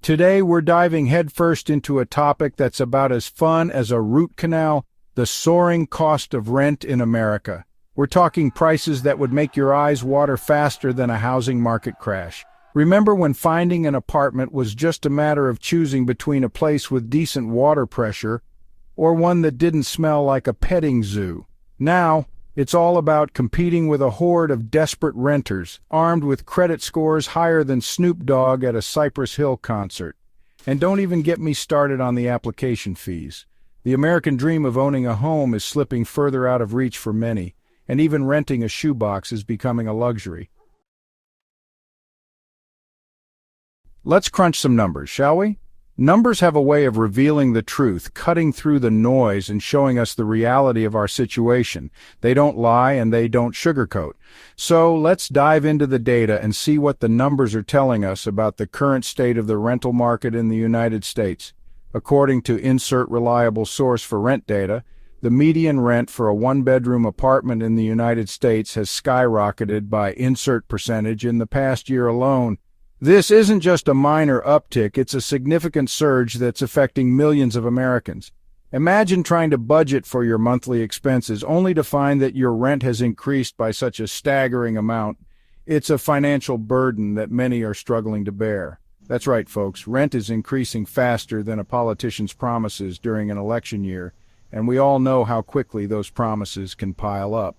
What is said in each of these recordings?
Today we're diving headfirst into a topic that's about as fun as a root canal: the soaring cost of rent in America. We're talking prices that would make your eyes water faster than a housing market crash. Remember when finding an apartment was just a matter of choosing between a place with decent water pressure or one that didn't smell like a petting zoo? Now, it's all about competing with a horde of desperate renters, armed with credit scores higher than Snoop Dogg at a Cypress Hill concert. And don't even get me started on the application fees. The American dream of owning a home is slipping further out of reach for many, and even renting a shoebox is becoming a luxury. Let's crunch some numbers, shall we? Numbers have a way of revealing the truth, cutting through the noise and showing us the reality of our situation. They don't lie and they don't sugarcoat. So let's dive into the data and see what the numbers are telling us about the current state of the rental market in the United States. According to insert reliable source for rent data, the median rent for a one-bedroom apartment in the United States has skyrocketed by insert percentage in the past year alone. This isn't just a minor uptick, it's a significant surge that's affecting millions of Americans. Imagine trying to budget for your monthly expenses only to find that your rent has increased by such a staggering amount. It's a financial burden that many are struggling to bear. That's right, folks, rent is increasing faster than a politician's promises during an election year, and we all know how quickly those promises can pile up.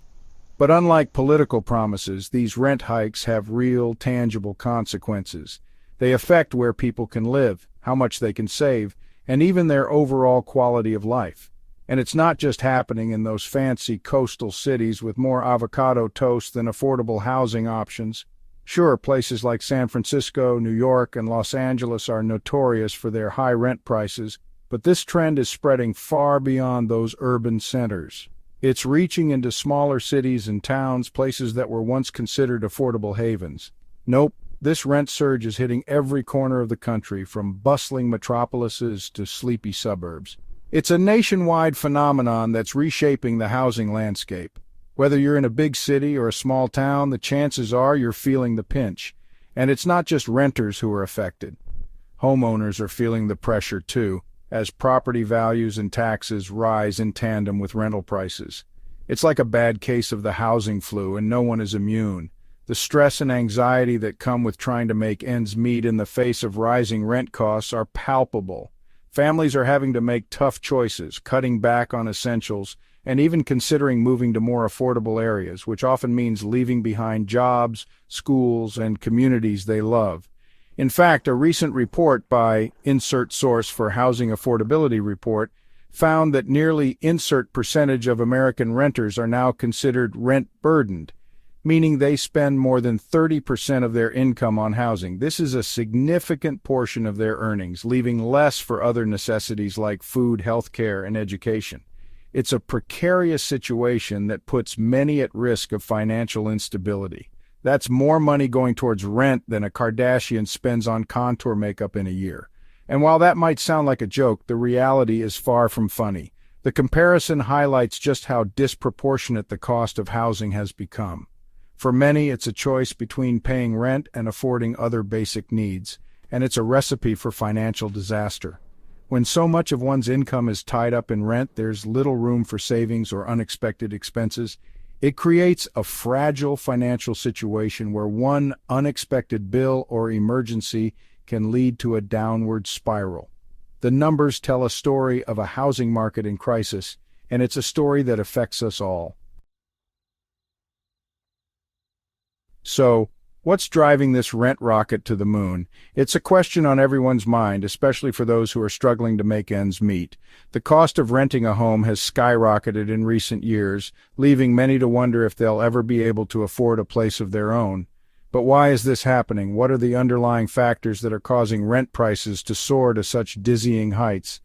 But unlike political promises, these rent hikes have real, tangible consequences. They affect where people can live, how much they can save, and even their overall quality of life. And it's not just happening in those fancy coastal cities with more avocado toast than affordable housing options. Sure, places like San Francisco, New York, and Los Angeles are notorious for their high rent prices, but this trend is spreading far beyond those urban centers. It's reaching into smaller cities and towns, places that were once considered affordable havens. Nope, this rent surge is hitting every corner of the country, from bustling metropolises to sleepy suburbs. It's a nationwide phenomenon that's reshaping the housing landscape. Whether you're in a big city or a small town, the chances are you're feeling the pinch. And it's not just renters who are affected. Homeowners are feeling the pressure too, as property values and taxes rise in tandem with rental prices. It's like a bad case of the housing flu, and no one is immune. The stress and anxiety that come with trying to make ends meet in the face of rising rent costs are palpable. Families are having to make tough choices, cutting back on essentials, and even considering moving to more affordable areas, which often means leaving behind jobs, schools, and communities they love. In fact, a recent report by insert source for Housing Affordability Report found that nearly insert percentage of American renters are now considered rent-burdened, meaning they spend more than 30% of their income on housing. This is a significant portion of their earnings, leaving less for other necessities like food, healthcare, and education. It's a precarious situation that puts many at risk of financial instability. That's more money going towards rent than a Kardashian spends on contour makeup in a year. And while that might sound like a joke, the reality is far from funny. The comparison highlights just how disproportionate the cost of housing has become. For many, it's a choice between paying rent and affording other basic needs, and it's a recipe for financial disaster. When so much of one's income is tied up in rent, there's little room for savings or unexpected expenses. It creates a fragile financial situation where one unexpected bill or emergency can lead to a downward spiral. The numbers tell a story of a housing market in crisis, and it's a story that affects us all. So, what's driving this rent rocket to the moon? It's a question on everyone's mind, especially for those who are struggling to make ends meet. The cost of renting a home has skyrocketed in recent years, leaving many to wonder if they'll ever be able to afford a place of their own. But why is this happening? What are the underlying factors that are causing rent prices to soar to such dizzying heights?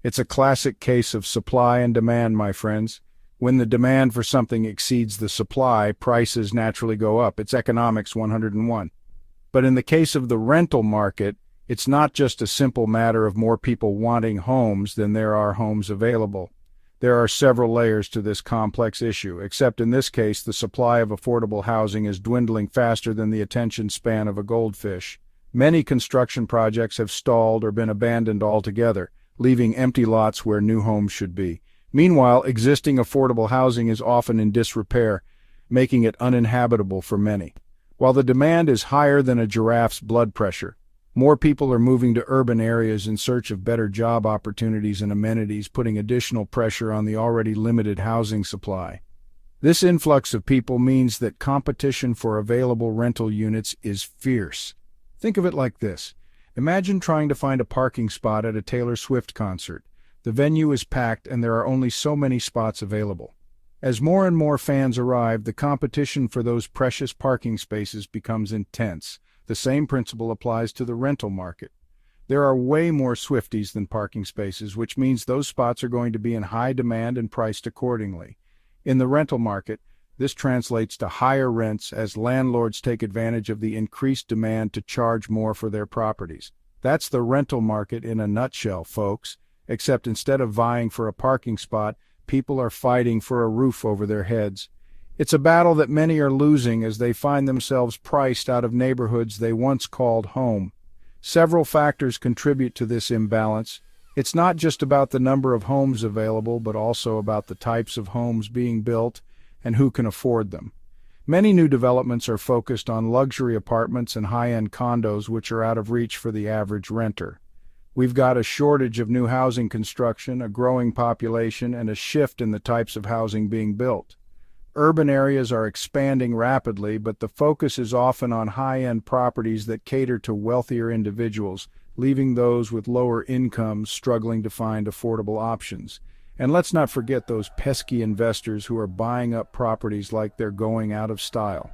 It's a classic case of supply and demand, my friends. When the demand for something exceeds the supply, prices naturally go up. It's economics 101. But in the case of the rental market, it's not just a simple matter of more people wanting homes than there are homes available. There are several layers to this complex issue, except in this case the supply of affordable housing is dwindling faster than the attention span of a goldfish. Many construction projects have stalled or been abandoned altogether, leaving empty lots where new homes should be. Meanwhile, existing affordable housing is often in disrepair, making it uninhabitable for many. While the demand is higher than a giraffe's blood pressure, more people are moving to urban areas in search of better job opportunities and amenities, putting additional pressure on the already limited housing supply. This influx of people means that competition for available rental units is fierce. Think of it like this. Imagine trying to find a parking spot at a Taylor Swift concert. The venue is packed and there are only so many spots available. As more and more fans arrive, the competition for those precious parking spaces becomes intense. The same principle applies to the rental market. There are way more Swifties than parking spaces, which means those spots are going to be in high demand and priced accordingly. In the rental market, this translates to higher rents as landlords take advantage of the increased demand to charge more for their properties. That's the rental market in a nutshell, folks, except instead of vying for a parking spot, people are fighting for a roof over their heads. It's a battle that many are losing as they find themselves priced out of neighborhoods they once called home. Several factors contribute to this imbalance. It's not just about the number of homes available, but also about the types of homes being built and who can afford them. Many new developments are focused on luxury apartments and high-end condos, which are out of reach for the average renter. We've got a shortage of new housing construction, a growing population, and a shift in the types of housing being built. Urban areas are expanding rapidly, but the focus is often on high-end properties that cater to wealthier individuals, leaving those with lower incomes struggling to find affordable options. And let's not forget those pesky investors who are buying up properties like they're going out of style.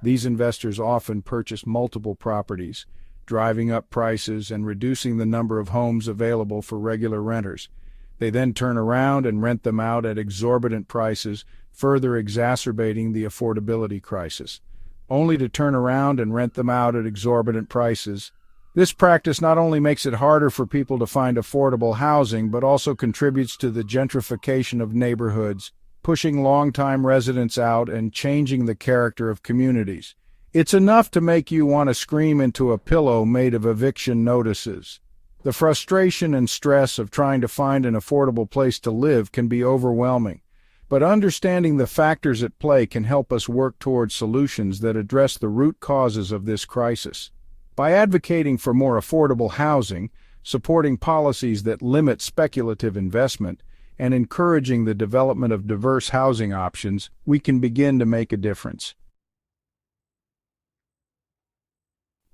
These investors often purchase multiple properties, driving up prices and reducing the number of homes available for regular renters. They then turn around and rent them out at exorbitant prices, further exacerbating the affordability crisis. Only to turn around and rent them out at exorbitant prices. This practice not only makes it harder for people to find affordable housing, but also contributes to the gentrification of neighborhoods, pushing longtime residents out and changing the character of communities. It's enough to make you want to scream into a pillow made of eviction notices. The frustration and stress of trying to find an affordable place to live can be overwhelming, but understanding the factors at play can help us work towards solutions that address the root causes of this crisis. By advocating for more affordable housing, supporting policies that limit speculative investment, and encouraging the development of diverse housing options, we can begin to make a difference.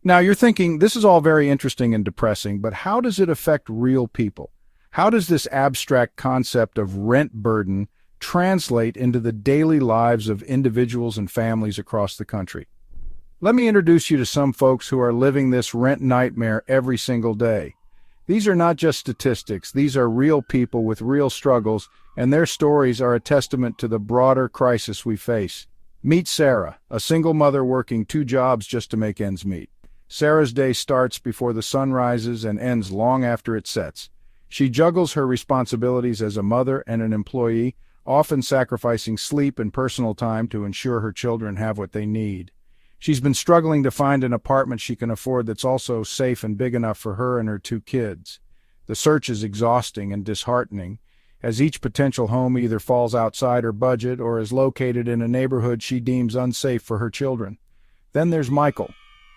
Now you're thinking, this is all very interesting and depressing, but how does it affect real people? How does this abstract concept of rent burden translate into the daily lives of individuals and families across the country? Let me introduce you to some folks who are living this rent nightmare every single day. These are not just statistics, these are real people with real struggles, and their stories are a testament to the broader crisis we face. Meet Sarah, a single mother working 2 jobs just to make ends meet. Sarah's day starts before the sun rises and ends long after it sets. She juggles her responsibilities as a mother and an employee, often sacrificing sleep and personal time to ensure her children have what they need. She's been struggling to find an apartment she can afford that's also safe and big enough for her and her 2 kids. The search is exhausting and disheartening, as each potential home either falls outside her budget or is located in a neighborhood she deems unsafe for her children. Then there's Michael,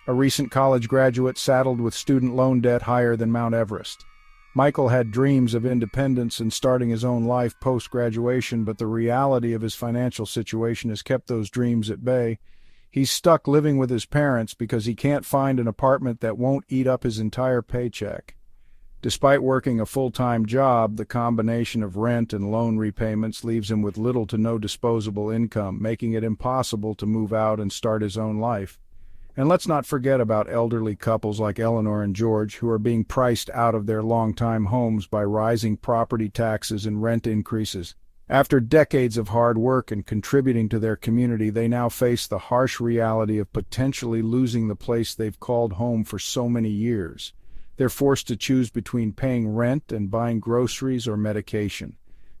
a recent college graduate saddled with student loan debt higher than Mount Everest. Michael had dreams of independence and starting his own life post-graduation, but the reality of his financial situation has kept those dreams at bay. He's stuck living with his parents because he can't find an apartment that won't eat up his entire paycheck. Despite working a full-time job, the combination of rent and loan repayments leaves him with little to no disposable income, making it impossible to move out and start his own life. And let's not forget about elderly couples like Eleanor and George, who are being priced out of their longtime homes by rising property taxes and rent increases. After decades of hard work and contributing to their community, they now face the harsh reality of potentially losing the place they've called home for so many years. They're forced to choose between paying rent and buying groceries or medication.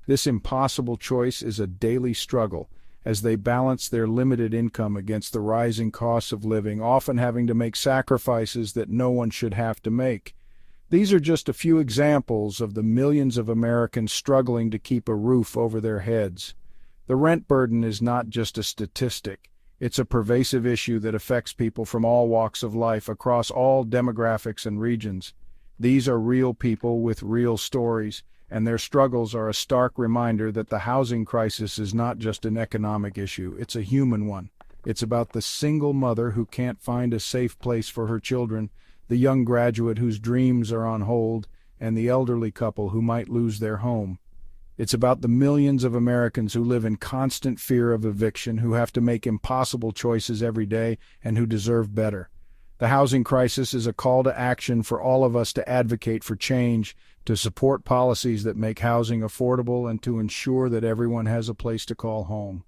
This impossible choice is a daily struggle, as they balance their limited income against the rising costs of living, often having to make sacrifices that no one should have to make. These are just a few examples of the millions of Americans struggling to keep a roof over their heads. The rent burden is not just a statistic. It's a pervasive issue that affects people from all walks of life across all demographics and regions. These are real people with real stories, and their struggles are a stark reminder that the housing crisis is not just an economic issue, it's a human one. It's about the single mother who can't find a safe place for her children, the young graduate whose dreams are on hold, and the elderly couple who might lose their home. It's about the millions of Americans who live in constant fear of eviction, who have to make impossible choices every day, and who deserve better. The housing crisis is a call to action for all of us to advocate for change, to support policies that make housing affordable, and to ensure that everyone has a place to call home.